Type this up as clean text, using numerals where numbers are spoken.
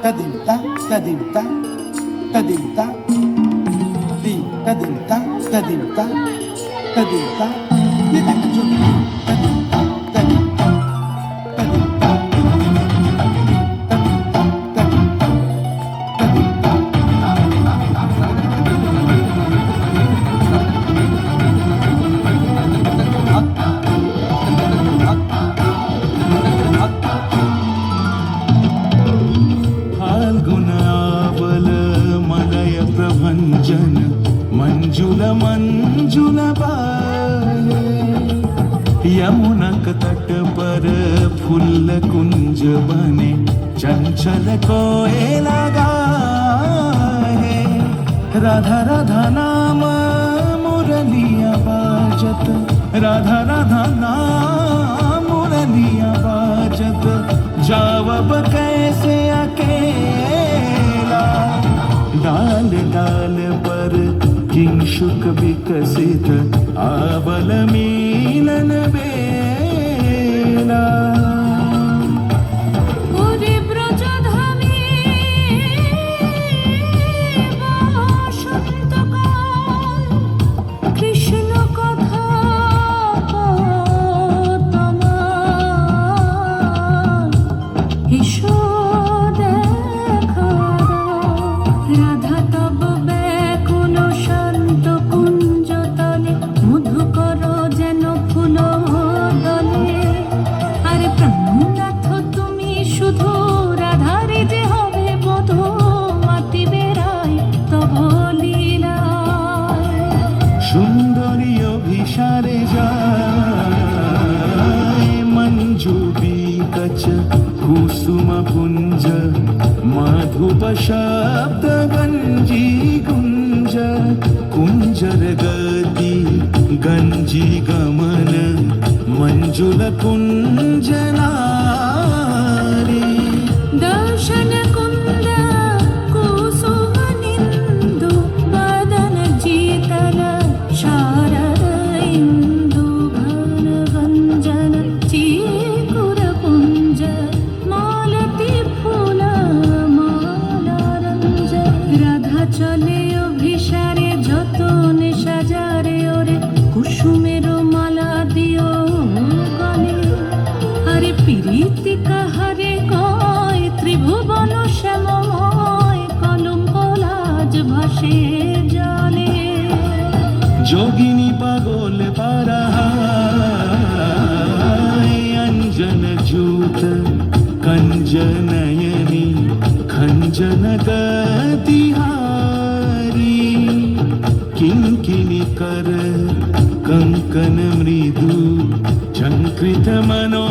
ta dim ta ta dim ta ta dim ta dim ta dim ta ta dim ta ta dim ta ni ta ka jom ta dim ta ta dim ta ta dim ta ta dim ta ta dim ta ta dim ta फाल्गुनावल मलय प्रभंजन मंजुल मंजुल बाये यमुनक तट पर फूल कुंज बने चंचल कोयला गाए राधा राधा नाम मुरलिया बाजत राधा राधा नाम मुरलिया बाजत जावब कैसे अकेला डाल डाल पर किंशुक विकसित आबल मीलन बेला সুন্দরী অভিসারে যায় মঞ্জু বিকচ কুসুম পুঞ্জ মাধুপ শব্দ গঞ্জি কুঞ্জ কুঞ্জর গতি গঞ্জি গমন মঞ্জুল কুঞ্জ নারী দর্শন কুন্দ কুসুম নিন্দু বদন जीतल शारद इंदु घन गंजन चीकुर पुंज मालती फूल माला रंज राधा चले अभिसारे যতনে সাজারে ওরে কুসুমের মালা দিও গলে আরে প্রীতি কাহারে কয় ত্রিভুবন শ্যামময় কলঙ্ক লাজ ভাসে জলে যোগিনী পাগল পারাহায় অঞ্জন জূত कंजनयनी खंजन गतिहारी किंकिनी कर कंकन मृदु झंकृत मनो